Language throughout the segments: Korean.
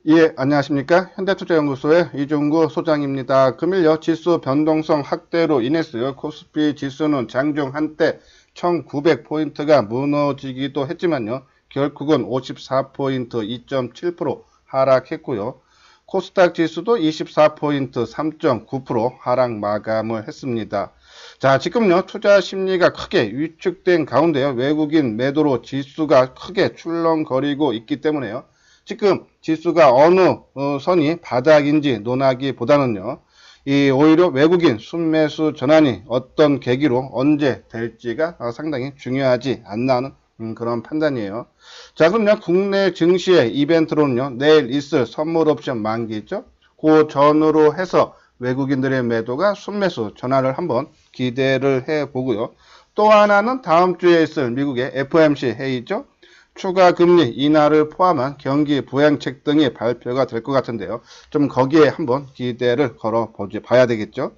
예, 안녕하십니까. 현대투자연구소의 이종구 소장입니다. 금일요 지수 변동성 확대로 인해서 코스피 지수는 장중 한때 1900포인트가 무너지기도 했지만요. 결국은 54포인트 2.7% 하락했고요. 코스닥 지수도 24포인트 3.9% 하락 마감을 했습니다. 자, 지금요 투자 심리가 크게 위축된 가운데요. 외국인 매도로 지수가 크게 출렁거리고 있기 때문에요. 지금 지수가 어느 선이 바닥인지 논하기보다는요. 오히려 외국인 순매수 전환이 어떤 계기로 언제 될지가 상당히 중요하지 않나 하는 그런 판단이에요. 자, 그럼요. 국내 증시의 이벤트로는요. 내일 있을 선물 옵션 만기죠. 그 전으로 해서 외국인들의 매도가 순매수 전환을 한번 기대를 해보고요. 또 하나는 다음 주에 있을 미국의 FOMC 회의죠. 추가 금리 인하를 포함한 경기 부양책 등이 발표가 될 것 같은데요. 좀 거기에 한번 기대를 걸어 봐야 되겠죠.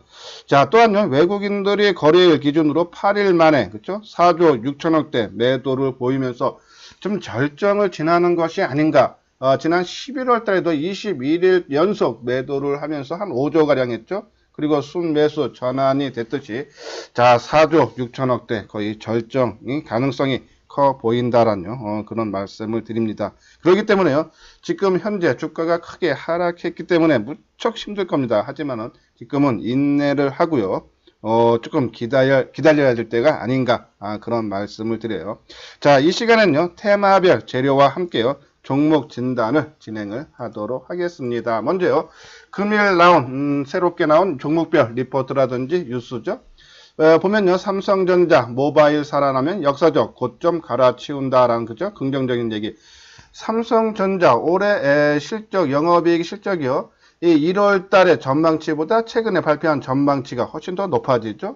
자, 또한요, 외국인들이 거래일 기준으로 8일 만에, 그쵸? 4조 6천억대 매도를 보이면서 좀 절정을 지나는 것이 아닌가. 지난 11월 달에도 21일 연속 매도를 하면서 한 5조가량 했죠. 그리고 순매수 전환이 됐듯이, 자, 4조 6천억대 거의 절정이 가능성이 커 보인다라는 그런 말씀을 드립니다. 그렇기 때문에요. 지금 현재 주가가 크게 하락했기 때문에 무척 힘들 겁니다. 하지만은 지금은 인내를 하고요. 조금 기다려야 될 때가 아닌가 그런 말씀을 드려요. 자, 이 시간에는요. 테마별 재료와 함께요. 종목 진단을 진행을 하도록 하겠습니다. 먼저요. 금일 새롭게 나온 종목별 리포트라든지 뉴스죠. 보면요, 삼성전자 모바일 살아나면 역사적 고점 갈아치운다라는 그죠? 긍정적인 얘기. 삼성전자 올해 실적, 영업이익 실적이요. 이 1월 달에 전망치보다 최근에 발표한 전망치가 훨씬 더 높아지죠.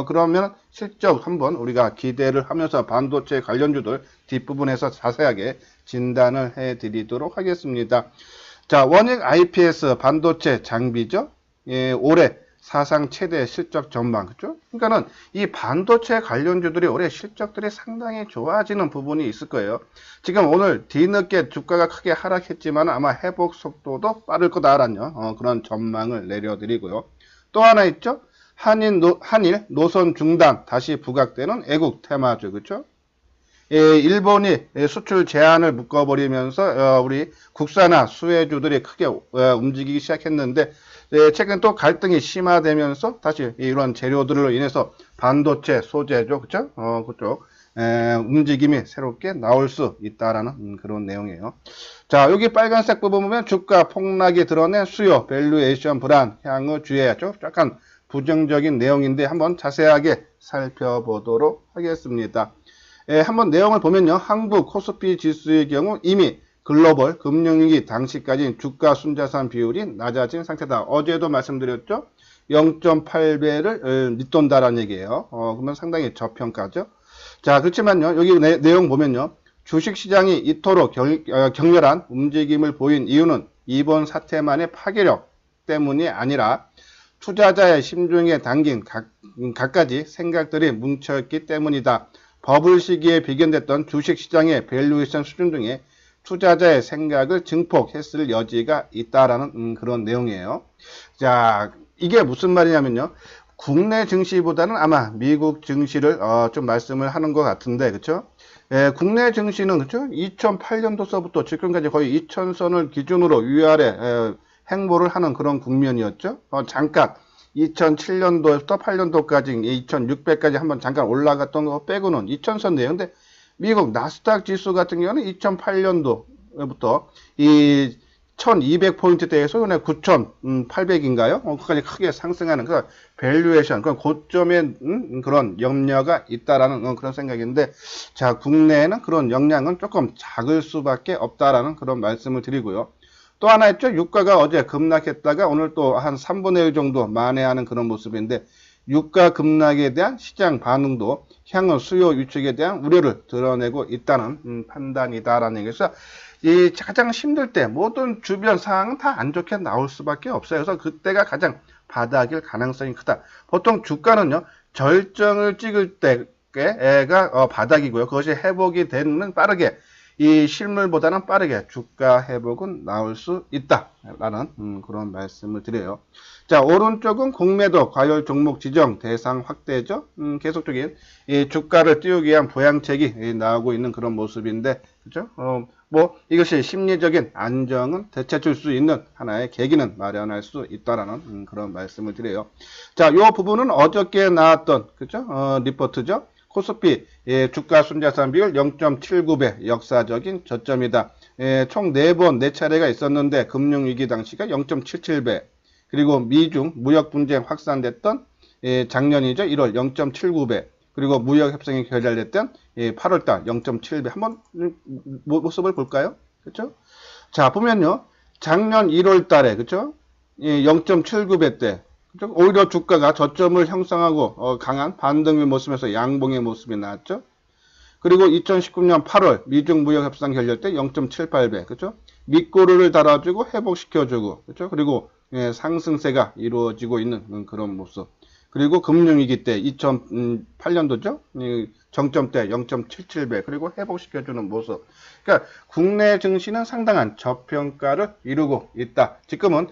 그러면 실적 한번 우리가 기대를 하면서 반도체 관련주들 뒷부분에서 자세하게 진단을 해 드리도록 하겠습니다. 자, 원익 IPS 반도체 장비죠. 예, 올해 사상 최대 실적 전망, 그죠? 그러니까는 이 반도체 관련주들이 올해 실적들이 상당히 좋아지는 부분이 있을 거예요. 지금 오늘 뒤늦게 주가가 크게 하락했지만 아마 회복 속도도 빠를 거다라는 그런 전망을 내려드리고요. 또 하나 있죠? 한일 노선 중단 다시 부각되는 애국 테마주, 그죠? 일본이 수출 제한을 묶어버리면서 우리 국산화 수혜주들이 크게 움직이기 시작했는데 최근 또 갈등이 심화되면서 다시 이런 재료들로 인해서 반도체 소재죠, 그쵸? 그쪽 움직임이 새롭게 나올 수 있다라는 그런 내용이에요. 자, 여기 빨간색 부분 보면 주가 폭락이 드러낸 수요, 밸류에이션 불안 향후 주의해야죠. 약간 부정적인 내용인데 한번 자세하게 살펴보도록 하겠습니다. 한번 내용을 보면요. 한국 코스피 지수의 경우 이미 글로벌 금융위기 당시까지 주가 순자산 비율이 낮아진 상태다. 어제도 말씀드렸죠. 0.8배를 밑돈다라는 얘기예요. 그러면 상당히 저평가죠. 자, 그렇지만요. 여기 내용 보면요. 주식시장이 이토록 격렬한 움직임을 보인 이유는 이번 사태만의 파괴력 때문이 아니라 투자자의 심중에 담긴 갖가지 생각들이 뭉쳐있기 때문이다. 버블 시기에 비견됐던 주식시장의 밸류에이션 수준 중에 투자자의 생각을 증폭했을 여지가 있다라는 그런 내용이에요. 자, 이게 무슨 말이냐면요. 국내 증시보다는 아마 미국 증시를 좀 말씀을 하는 것 같은데, 그쵸? 국내 증시는 그쵸? 2008년도서부터 지금까지 거의 2000선을 기준으로 위아래 행보를 하는 그런 국면이었죠. 잠깐 2007년도에부터 8년도까지 2600까지 한번 잠깐 올라갔던 거 빼고는 2000선대요. 근데 미국 나스닥 지수 같은 경우는 2008년도부터 이 1200포인트대에서 9800인가요? 그까지 크게 상승하는 그 밸류에이션, 그 고점의 그런 염려가 있다라는 그런 생각인데, 자, 국내에는 그런 역량은 조금 작을 수밖에 없다라는 그런 말씀을 드리고요. 또 하나 있죠. 유가가 어제 급락했다가 오늘 또 한 3분의 1 정도 만회하는 그런 모습인데, 유가 급락에 대한 시장 반응도 향후 수요 위축에 대한 우려를 드러내고 있다는 판단이다라는 얘기에서 이 가장 힘들 때 모든 주변 상황은 다 안 좋게 나올 수밖에 없어요. 그래서 그때가 가장 바닥일 가능성이 크다. 보통 주가는요 절정을 찍을 때가 바닥이고요. 그것이 회복이 되면 빠르게 이 실물보다는 빠르게 주가 회복은 나올 수 있다라는 그런 말씀을 드려요. 자, 오른쪽은 공매도 과열 종목 지정 대상 확대죠. 계속적인 이 주가를 띄우기 위한 부양책이 나오고 있는 그런 모습인데, 그죠? 뭐 이것이 심리적인 안정은 되찾을 수 있는 하나의 계기는 마련할 수 있다라는 그런 말씀을 드려요. 자, 요 부분은 어저께 나왔던 그죠? 리포트죠. 코스피 주가 순자산 비율 0.79배 역사적인 저점이다. 총 4번 4차례가 있었는데 금융위기 당시가 0.77배. 그리고 미중 무역 분쟁 확산됐던 작년이죠. 1월 0.79배. 그리고 무역 협상이 결렬됐던 8월달 0.7배. 한번 모습을 볼까요? 그렇죠? 자, 보면요. 작년 1월 달에 그렇죠? 0.79배 때 그렇죠? 오히려 주가가 저점을 형성하고 강한 반등의 모습에서 양봉의 모습이 나왔죠. 그리고 2019년 8월 미중 무역 협상 결렬 때 0.78배. 그렇죠? 밑꼬리를 달아주고 회복시켜주고 그렇죠? 그리고 상승세가 이루어지고 있는 그런 모습. 그리고 금융위기 때 2008년도죠. 정점 때 0.77배 그리고 회복시켜주는 모습. 그러니까 국내 증시는 상당한 저평가를 이루고 있다. 지금은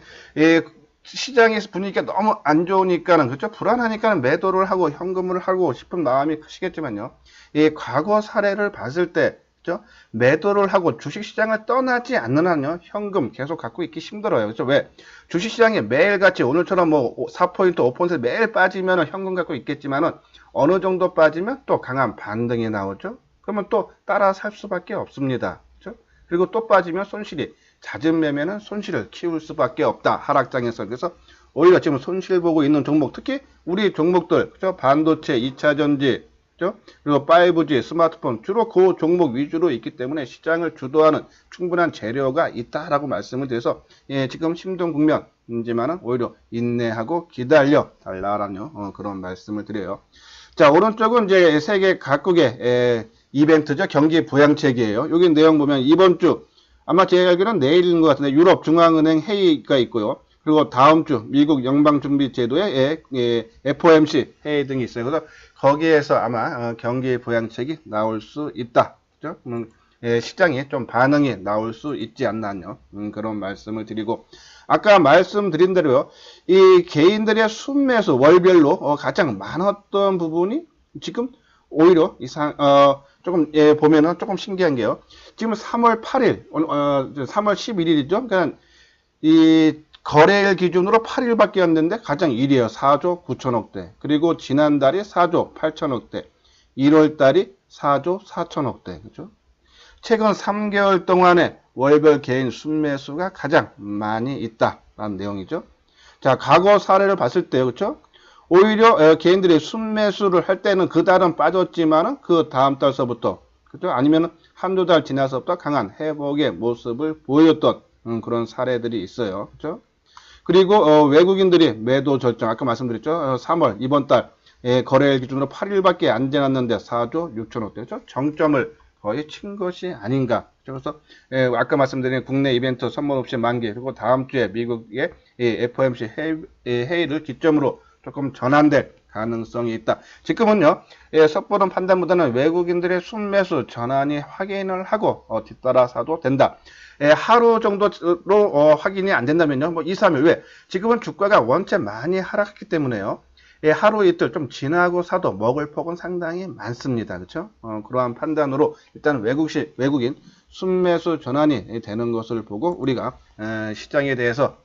시장에서 분위기가 너무 안 좋으니까는 그렇죠. 불안하니까는 매도를 하고 현금을 하고 싶은 마음이 크시겠지만요. 이 과거 사례를 봤을 때 그렇죠? 매도를 하고 주식시장을 떠나지 않는 한요 현금 계속 갖고 있기 힘들어요. 그렇죠? 왜? 주식시장이 매일같이 오늘처럼 뭐 4%, 5% 매일 빠지면 현금 갖고 있겠지만은 어느 정도 빠지면 또 강한 반등이 나오죠. 그러면 또 따라 살 수밖에 없습니다. 그렇죠? 그리고 또 빠지면 손실이 잦은 매매는 손실을 키울 수밖에 없다. 하락장에서. 그래서 오히려 지금 손실 보고 있는 종목, 특히 우리 종목들, 그죠? 반도체, 2차전지, 그죠? 그리고 5G, 스마트폰, 주로 그 종목 위주로 있기 때문에 시장을 주도하는 충분한 재료가 있다라고 말씀을 드려서, 지금 힘든 국면이지만은 오히려 인내하고 기다려 달라라는 그런 말씀을 드려요. 자, 오른쪽은 이제 세계 각국의 이벤트죠. 경기 부양책이에요. 여기 내용 보면 이번 주 아마 제가 알기로는 내일인 것 같은데 유럽 중앙은행 회의가 있고요. 그리고 다음 주 미국 연방준비제도의 FOMC 회의 등이 있어요. 그래서 거기에서 아마 경기 부양책이 나올 수 있다. 그죠? 시장에 좀 반응이 나올 수 있지 않나요? 그런 말씀을 드리고 아까 말씀드린 대로요. 이 개인들의 순매수 월별로 가장 많았던 부분이 지금 오히려 조금 보면은 조금 신기한 게요. 지금 3월 8일, 3월 11일이죠. 그러니까 이 거래일 기준으로 8일밖에 안 됐는데 가장 1위에요. 4조 9천억대. 그리고 지난달이 4조 8천억대. 1월달이 4조 4천억대. 그죠? 최근 3개월 동안에 월별 개인 순매수가 가장 많이 있다라는 내용이죠. 자, 과거 사례를 봤을 때, 그렇죠? 오히려 개인들이 순매수를 할 때는 그 달은 빠졌지만은 그 다음 달서부터, 그죠? 아니면 한두 달 지나서부터 강한 회복의 모습을 보였던 그런 사례들이 있어요. 그죠? 그리고 외국인들이 매도 절정, 아까 말씀드렸죠? 3월 이번 달 거래일 기준으로 8일밖에 안 지났는데 4조 6천억대, 그죠? 정점을 거의 친 것이 아닌가. 그래서 아까 말씀드린 국내 이벤트 선물 옵션 만기, 그리고 다음 주에 미국의 FOMC 회의를 기점으로 조금 전환될 가능성이 있다. 지금은요, 섣부른 판단보다는 외국인들의 순매수 전환이 확인을 하고 뒤따라 사도 된다. 하루 정도로 확인이 안 된다면요, 뭐 2, 3일. 왜? 지금은 주가가 원체 많이 하락했기 때문에요. 하루 이틀 좀 지나고 사도 먹을 폭은 상당히 많습니다. 그렇죠? 그러한 판단으로 일단 외국인 순매수 전환이 되는 것을 보고 우리가 시장에 대해서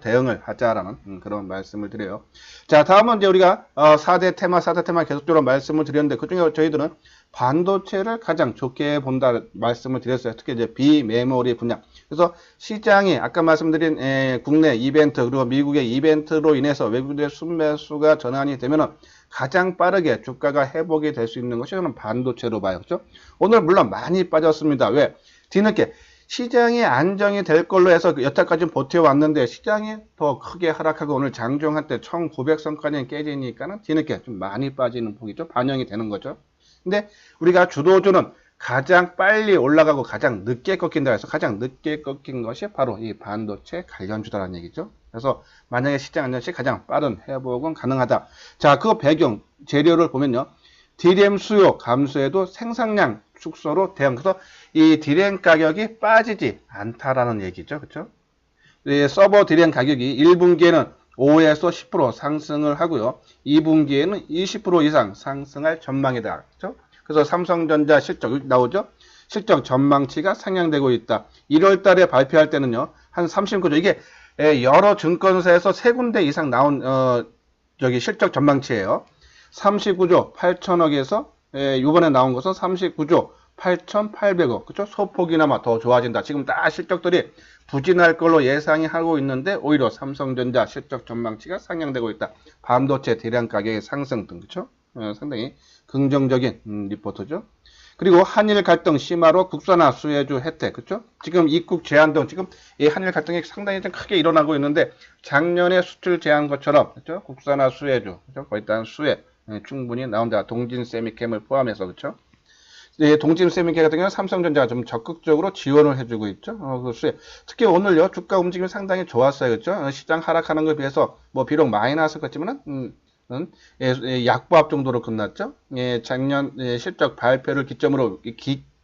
대응을 하자라는 그런 말씀을 드려요. 자, 다음은 이제 우리가 4대 테마 계속적으로 말씀을 드렸는데 그중에 저희들은 반도체를 가장 좋게 본다 말씀을 드렸어요. 특히 이제 비메모리 분야. 그래서 시장이 아까 말씀드린 국내 이벤트 그리고 미국의 이벤트로 인해서 외국인의 순매수가 전환이 되면은 가장 빠르게 주가가 회복이 될 수 있는 것이 저는 반도체로 봐요. 그렇죠? 오늘 물론 많이 빠졌습니다. 왜? 뒤늦게 시장이 안정이 될 걸로 해서 여태까지 버텨왔는데 시장이 더 크게 하락하고 오늘 장중한 때 1900선까지 깨지니까는 뒤늦게 좀 많이 빠지는 폭이죠. 반영이 되는 거죠. 근데 우리가 주도주는 가장 빨리 올라가고 가장 늦게 꺾인다 해서 가장 늦게 꺾인 것이 바로 이 반도체 관련주다라는 얘기죠. 그래서 만약에 시장 안정 시 가장 빠른 회복은 가능하다. 자, 그 배경 재료를 보면요. DRAM 수요 감소에도 생산량 축소로 대응. 그래서 이 디램 가격이 빠지지 않다라는 얘기죠. 그렇죠? 서버 디램 가격이 1분기에는 5에서 10% 상승을 하고요. 2분기에는 20% 이상 상승할 전망이다. 그렇죠? 그래서 삼성전자 실적 여기 나오죠? 실적 전망치가 상향되고 있다. 1월 달에 발표할 때는요. 한 39조. 이게 여러 증권사에서 세 군데 이상 나온 여기 실적 전망치예요. 39조 8천억에서 이번에 나온 것은 39조 8,800억. 그렇죠? 소폭이나마 더 좋아진다. 지금 다 실적들이 부진할 걸로 예상이 하고 있는데 오히려 삼성전자 실적 전망치가 상향되고 있다. 반도체 대량 가격의 상승 등 그렇죠? 상당히 긍정적인 리포트죠. 그리고 한일 갈등 심화로 국산화 수혜주 혜택, 그렇죠? 지금 입국 제한 등 지금 이 한일 갈등이 상당히 좀 크게 일어나고 있는데 작년에 수출 제한 것처럼 그렇죠? 국산화 수혜주, 그렇죠? 거기에 따른 수혜 충분히 나온다. 동진 세미캠을 포함해서 그렇죠? 네, 동진 세미캠 같은 경우는 삼성전자가 좀 적극적으로 지원을 해주고 있죠. 그 수혜. 특히 오늘요 주가 움직임이 상당히 좋았어요, 그렇죠? 시장 하락하는 것에 비해서 뭐 비록 마이너스 같지만은 약보합 정도로 끝났죠. 작년 실적 발표를 기점으로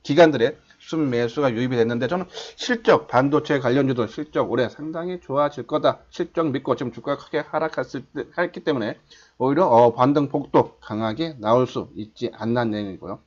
기관들의 순매수가 유입이 됐는데 저는 실적 반도체 관련주도 실적 올해 상당히 좋아질 거다. 실적 믿고 지금 주가가 크게 하락했기 때문에 오히려 반등폭도 강하게 나올 수 있지 않는 내용이고요.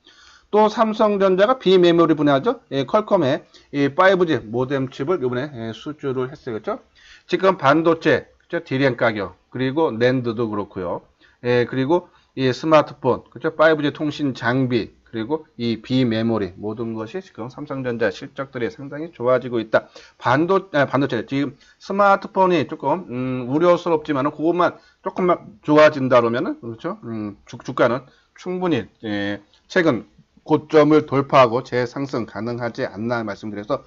또 삼성전자가 비메모리 분야죠. 퀄컴의 5G 모뎀 칩을 이번에 수주를 했어요. 그렇죠? 지금 반도체 그렇죠? 디램 가격 그리고 랜드도 그렇고요. 그리고 이 스마트폰, 그렇죠? 5G 통신 장비, 그리고 이 비메모리 모든 것이 지금 삼성전자 실적들이 상당히 좋아지고 있다. 반도체 지금 스마트폰이 조금 우려스럽지만은 그것만 조금만 좋아진다 그러면은 그렇죠? 주가는 충분히 최근 고점을 돌파하고 재상승 가능하지 않나 말씀드려서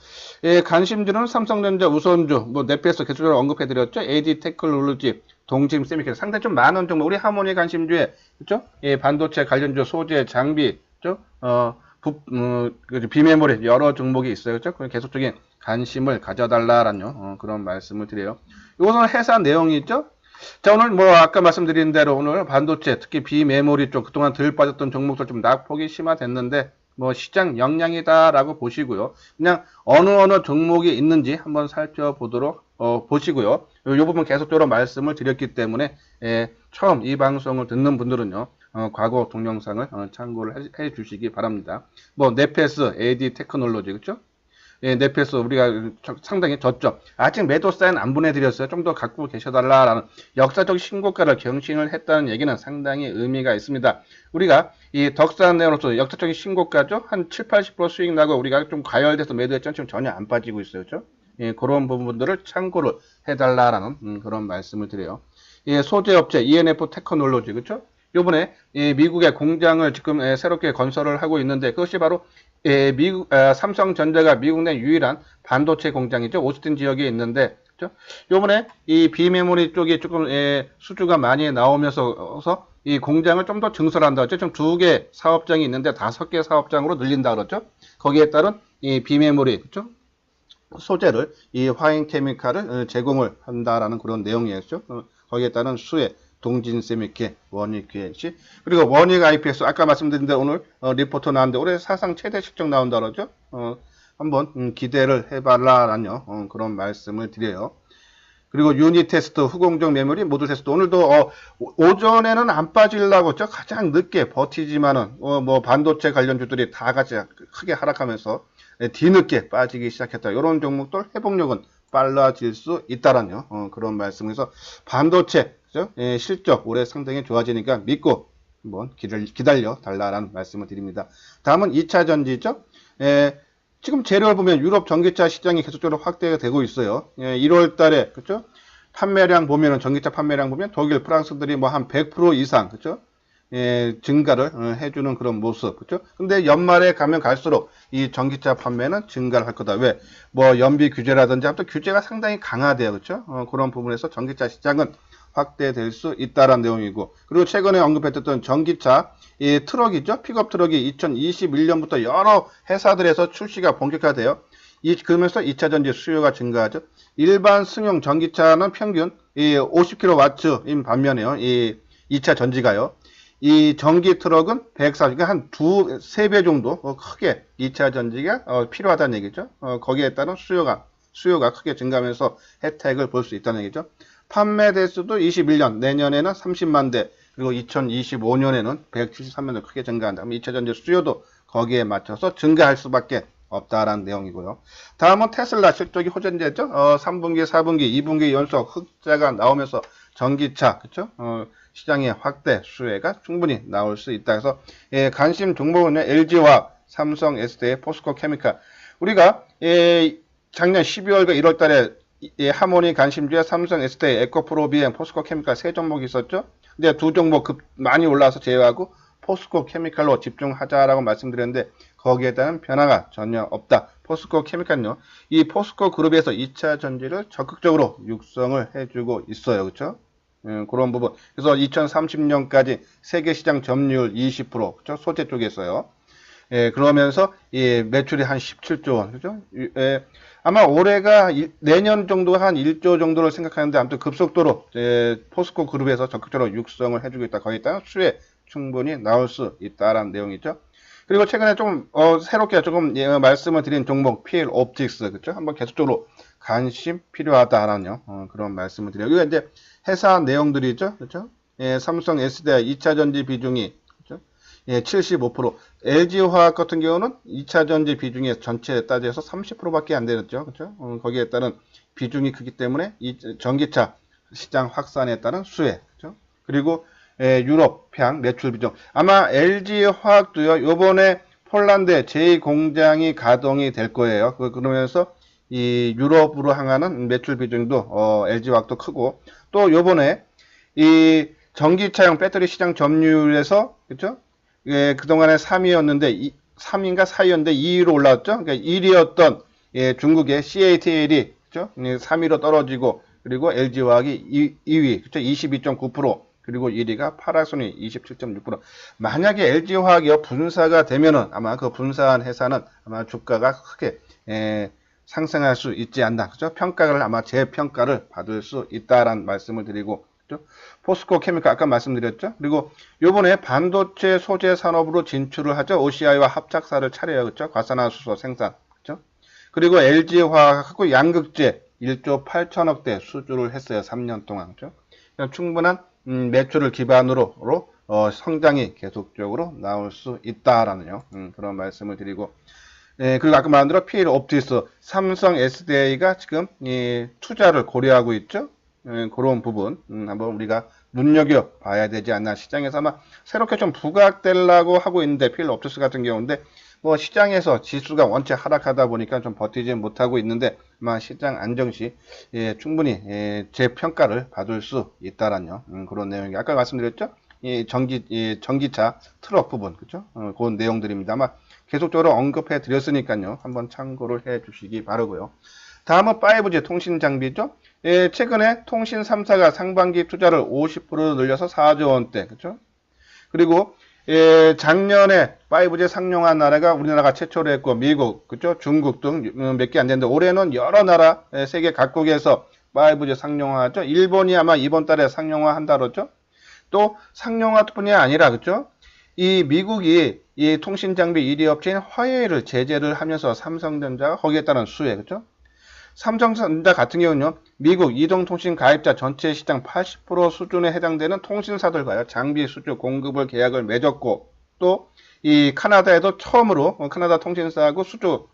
관심주는 삼성전자 우선주 뭐 넷페이스 계속적으로 언급해드렸죠. AD 테크놀로지 동진 세미케 상당히 좀 많은 종목 우리 하모니 관심주에 그렇죠? 반도체 관련주 소재 장비 그렇죠? 비메모리 여러 종목이 있어요. 그렇죠? 계속적인 관심을 가져달라라는 그런 말씀을 드려요. 이것은 회사 내용이 있죠. 자, 오늘 뭐 아까 말씀드린 대로 오늘 반도체 특히 비메모리 쪽 그동안 덜 빠졌던 종목들 좀 낙폭이 심화됐는데 뭐 시장 영향이다라고 보시고요. 그냥 어느 종목이 있는지 한번 살펴보도록 보시고요. 이 부분 계속적으로 말씀을 드렸기 때문에 처음 이 방송을 듣는 분들은요. 과거 동영상을 참고를 해 주시기 바랍니다. 뭐 넷페이스, AD 테크놀로지 그렇죠? 넷페이스 우리가 상당히 졌죠. 아직 매도 사인 안 보내드렸어요. 좀 더 갖고 계셔달라라는 역사적 신고가를 경신을 했다는 얘기는 상당히 의미가 있습니다. 우리가 이 덕산 내로서 역사적인 신고가죠. 한 7, 80% 수익 나고 우리가 좀 과열돼서 매도했죠. 지금 전혀 안 빠지고 있어요. 그렇죠? 그런 부분들을 참고를 해달라라는 그런 말씀을 드려요. 소재업체 ENF 테크놀로지 그렇죠? 요번에 미국의 공장을 지금 새롭게 건설을 하고 있는데 그것이 바로 삼성전자가 미국 내 유일한 반도체 공장이죠. 오스틴 지역에 있는데 그렇죠? 요번에 이 비메모리 쪽에 조금 수주가 많이 나오면서 이 공장을 좀 더 증설한다. 지금 2개 사업장이 있는데 5개 사업장으로 늘린다 그렇죠? 거기에 따른 이 비메모리 그렇죠? 소재를 이 화인 케미칼을 제공을 한다라는 그런 내용이었죠. 거기에 따른 수혜 동진세미케, 원익QNC, 그리고 원익 IPS, 아까 말씀드린 대로 오늘 리포트 나왔는데 올해 사상 최대 실적 나온다 그러죠. 한번 기대를 해봐라라는 그런 말씀을 드려요. 그리고 유닛 테스트, 후공정 메모리, 모듈 테스트, 오늘도 오전에는 안 빠지려고 했죠. 가장 늦게 버티지만은 뭐 반도체 관련주들이 다 같이 크게 하락하면서 뒤늦게 빠지기 시작했다. 이런 종목들 회복력은 빨라질 수 있다라는 그런 말씀에서 반도체 실적 올해 상당히 좋아지니까 믿고 한번 기다려 달라라는 말씀을 드립니다. 다음은 2차 전지죠. 지금 재료를 보면 유럽 전기차 시장이 계속적으로 확대가 되고 있어요. 1월 달에 그렇죠? 판매량 보면은 전기차 판매량 보면 독일, 프랑스들이 뭐 한 100% 이상 그렇죠? 증가를 해주는 그런 모습, 그렇죠? 근데 연말에 가면 갈수록 이 전기차 판매는 증가를 할 거다. 왜? 뭐 연비 규제라든지 또 규제가 상당히 강화돼요, 그렇죠? 그런 부분에서 전기차 시장은 확대될 수 있다라는 내용이고, 그리고 최근에 언급했던 전기차 이 트럭이죠, 픽업 트럭이 2021년부터 여러 회사들에서 출시가 본격화돼요. 그러면서 2차 전지 수요가 증가하죠. 일반 승용 전기차는 평균 이 50kW인 반면에요, 이 2차 전지가요. 이 전기 트럭은 140, 그러니까 한 3배 정도 크게 2차 전지가 필요하다는 얘기죠. 거기에 따른 수요가 크게 증가하면서 혜택을 볼 수 있다는 얘기죠. 판매 대수도 21년, 내년에는 30만 대, 그리고 2025년에는 173만 대 크게 증가한다. 그럼 2차 전지 수요도 거기에 맞춰서 증가할 수밖에 없다라는 내용이고요. 다음은 테슬라 실적이 호전되죠. 3분기, 4분기, 2분기 연속 흑자가 나오면서 전기차, 그쵸? 시장의 확대 수혜가 충분히 나올 수 있다. 그래서 관심 종목은 LG화학, 삼성 SDI, 포스코 케미칼. 우리가 작년 12월과 1월 달에 하모니 관심주에 삼성 SDI, 에코프로 비엠, 포스코 케미칼 세 종목이 있었죠. 근데 두 종목 많이 올라와서 제외하고 포스코 케미칼로 집중하자라고 말씀드렸는데 거기에 따른 변화가 전혀 없다. 포스코 케미칼은요, 이 포스코 그룹에서 2차 전지를 적극적으로 육성을 해주고 있어요. 그렇죠? 그런 부분. 그래서 2030년까지 세계 시장 점유율 20%, 그렇죠? 소재 쪽에서요. 그러면서 이 매출이 한 17조 원, 그죠? 아마 올해가 내년 정도가 한 1조 정도를 생각하는데 아무튼 급속도로 포스코 그룹에서 적극적으로 육성을 해주고 있다. 거기에 따른 수혜 충분히 나올 수 있다라는 내용이죠. 그리고 최근에 좀 새롭게 조금 말씀을 드린 종목 PL 옵틱스, 그렇죠? 한번 계속적으로 관심 필요하다라는 그런 말씀을 드려요. 이거 이제 회사 내용들이죠, 그렇죠? 삼성 SDI 2차 전지 비중이 75%. LG화학 같은 경우는 2차 전지 비중의 전체에 따져서 30%밖에 안 되죠. 그렇죠? 거기에 따른 비중이 크기 때문에 이 전기차 시장 확산에 따른 수혜. 그렇죠? 그리고 유럽향 매출 비중. 아마 LG화학도요. 요번에 폴란드에 제2공장이 가동이 될 거예요. 그러면서 이 유럽으로 향하는 매출 비중도 LG화학도 크고 또 요번에 이 전기차용 배터리 시장 점유율에서 그렇죠? 그동안에 3위였는데 3위인가 4위였는데 2위로 올라왔죠. 그러니까 1위였던 중국의 CATL이 그렇죠? 3위로 떨어지고 그리고 LG화학이 2위 그렇죠? 22.9%. 그리고 1위가 파라손이 27.6%. 만약에 LG화학이 분사가 되면은 아마 그 분사한 회사는 아마 주가가 크게 상승할 수 있지 않나. 그죠? 평가를 아마 재평가를 받을 수 있다라는 말씀을 드리고 그죠? 포스코 케미칼 아까 말씀드렸죠. 그리고 요번에 반도체 소재 산업으로 진출을 하죠. OCI와 합작사를 차려요. 그죠? 과산화수소 생산. 그죠? 그리고 LG화학하고 양극재 1조 8천억대 수주를 했어요. 3년 동안. 그죠? 충분한 매출을 기반으로 성장이 계속적으로 나올 수 있다라는 그런 말씀을 드리고 그리고 아까 말한 대로 PL 옵티스 삼성 SDI가 지금 투자를 고려하고 있죠. 그런 부분 한번 우리가 눈여겨봐야 되지 않나. 시장에서 아마 새롭게 좀 부각되려고 하고 있는데 PL 옵티스 같은 경우인데 뭐 시장에서 지수가 원체 하락하다 보니까 좀 버티지 못하고 있는데 아마 시장 안정 시 충분히 재평가를 받을 수 있다라는 그런 내용이 아까 말씀드렸죠. 전기차 트럭 부분 그죠? 그런 내용들입니다. 아마 계속적으로 언급해 드렸으니까요. 한번 참고를 해 주시기 바라고요. 다음은 5G 통신 장비죠. 최근에 통신 3사가 상반기 투자를 50% 늘려서 4조 원대 그죠? 그리고 작년에 5G 상용한 나라가 우리나라가 최초로 했고 미국, 그죠? 중국 등 몇 개 안 되는데 올해는 여러 나라 세계 각국에서 5G 상용화하죠. 일본이 아마 이번 달에 상용화 한다 그러죠. 또 상용화뿐이 아니라 그죠? 이 미국이 이 통신 장비 1위 업체인 화웨이를 제재를 하면서 삼성전자가 거기에 따른 수혜, 그죠? 삼성전자 같은 경우는요, 미국 이동통신 가입자 전체 시장 80% 수준에 해당되는 통신사들과요, 장비 수주 공급을 계약을 맺었고, 또, 이 카나다에도 처음으로, 카나다 통신사하고 수주,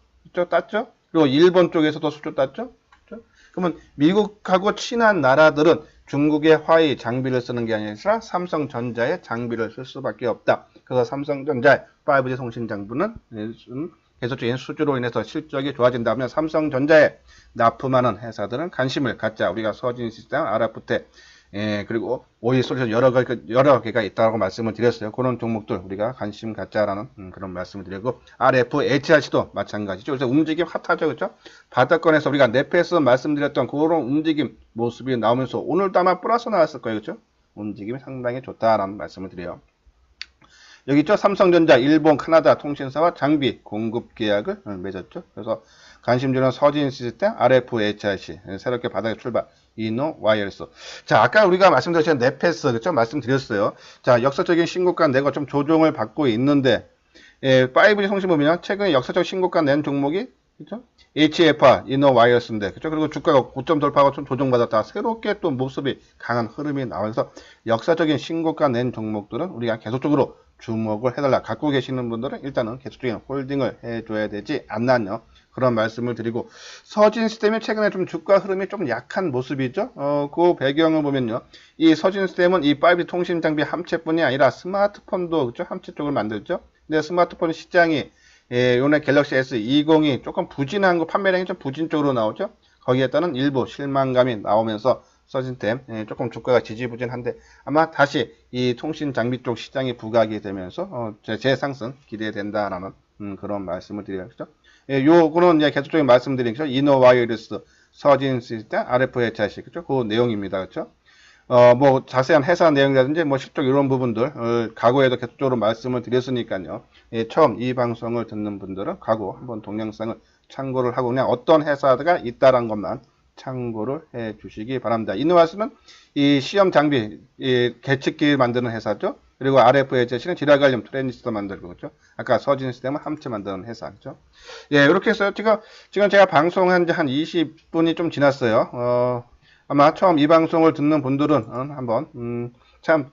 땄죠? 그리고 일본 쪽에서도 수주 땄죠? 그렇죠? 그러면 미국하고 친한 나라들은 중국의 화웨이 장비를 쓰는 게 아니라 삼성전자의 장비를 쓸 수밖에 없다. 그래서 삼성전자의 5G 통신 장비는 계속적인 수주로 인해서 실적이 좋아진다면 삼성전자에 납품하는 회사들은 관심을 갖자. 우리가 서진시스템, 아라프테, 그리고 오이솔루션 여러 개가 있다고 말씀을 드렸어요. 그런 종목들 우리가 관심 갖자라는 그런 말씀을 드리고 RFHRC도 마찬가지죠. 그래서 움직임 핫하죠, 그렇죠? 바닥권에서 우리가 넷패스 말씀드렸던 그런 움직임 모습이 나오면서 오늘도 아마 플러스 나왔을 거예요, 그렇죠? 움직임이 상당히 좋다라는 말씀을 드려요. 여기 있죠. 삼성전자, 일본, 카나다 통신사와 장비 공급 계약을 맺었죠. 그래서 관심주는 서진 시스템, RFHIC, 새롭게 바닥에 출발. 이노와이어리스. 자, 아까 우리가 말씀드렸죠. 네페스, 그쵸? 말씀드렸어요. 자, 역사적인 신고가 내고 좀 조정을 받고 있는데, 5G 통신 보면 최근에 역사적 신고가 낸 종목이, 그쵸? HFR, 이노와이어리스인데, 그쵸? 그리고 주가가 고점 돌파하고 좀 조정받았다. 새롭게 또 모습이 강한 흐름이 나와서 역사적인 신고가 낸 종목들은 우리가 계속적으로 주목을 해달라. 갖고 계시는 분들은 일단은 계속적인 홀딩을 해줘야 되지 않나요? 그런 말씀을 드리고, 서진스템이 최근에 좀 주가 흐름이 좀 약한 모습이죠. 그 배경을 보면요, 이 서진스템은 이 5G 통신 장비 함체뿐이 아니라 스마트폰도 그죠? 함체 쪽을 만들죠. 근데 스마트폰 시장이 요번에 갤럭시 S20이 조금 부진한 거, 판매량이 좀 부진 쪽으로 나오죠. 거기에 따른 일부 실망감이 나오면서 서진템 조금 주가가 지지부진한데 아마 다시 이 통신 장비 쪽 시장이 부각이 되면서 재상승 기대된다라는 그런 말씀을 드리겠죠. 요거는 이제 계속적인 말씀드린 거죠. 이노와이어리스, 서진시스템, RFHIC 그죠? 그 내용입니다. 그죠? 뭐 자세한 회사 내용이라든지 뭐 실적 이런 부분들 과거에도 계속적으로 말씀을 드렸으니까요. 처음 이 방송을 듣는 분들은 과거 한번 동영상을 참고를 하고 그냥 어떤 회사가 있다란 것만 참고를 해 주시기 바랍니다. 이노와스는 이 시험 장비, 계측기 만드는 회사죠. 그리고 RFHC는 질화 관련 트랜지스터 만들고, 그죠? 아까 서진시스템은 함체 만드는 회사죠. 예, 이렇게 해서 지금 제가 방송한 지 한 20분이 좀 지났어요. 아마 처음 이 방송을 듣는 분들은 한번, 참,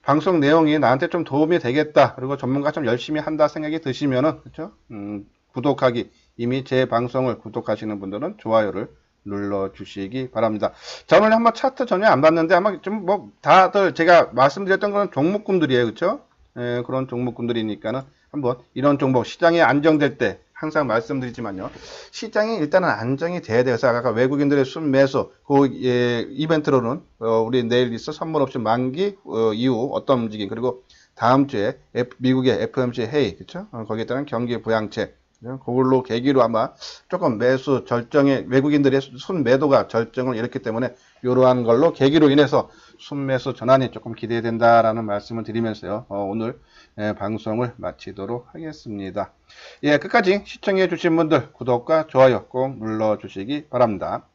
방송 내용이 나한테 좀 도움이 되겠다. 그리고 전문가 좀 열심히 한다 생각이 드시면은, 그죠? 구독하기, 이미 제 방송을 구독하시는 분들은 좋아요를 눌러주시기 바랍니다. 자, 오늘 한번 차트 전혀 안 봤는데 아마 좀 뭐 다들 제가 말씀드렸던 그런 종목군들이에요. 그쵸? 그런 종목군들이니까는 한번 이런 종목 시장이 안정될 때 항상 말씀드리지만요. 시장이 일단은 안정이 돼야 돼요. 그래서 아까 외국인들의 순매수, 그 이벤트로는 우리 내일 있어 선물 옵션 만기 이후 어떤 움직임, 그리고 다음 주에 미국의 FOMC 회의, 그쵸? 거기에 따른 경기 부양책, 그걸로 계기로 아마 조금 매수 절정에 외국인들의 순매도가 절정을 일으켰기 때문에 이러한 걸로 계기로 인해서 순매수 전환이 조금 기대된다라는 말씀을 드리면서요. 오늘 방송을 마치도록 하겠습니다. 예, 끝까지 시청해 주신 분들 구독과 좋아요 꼭 눌러 주시기 바랍니다.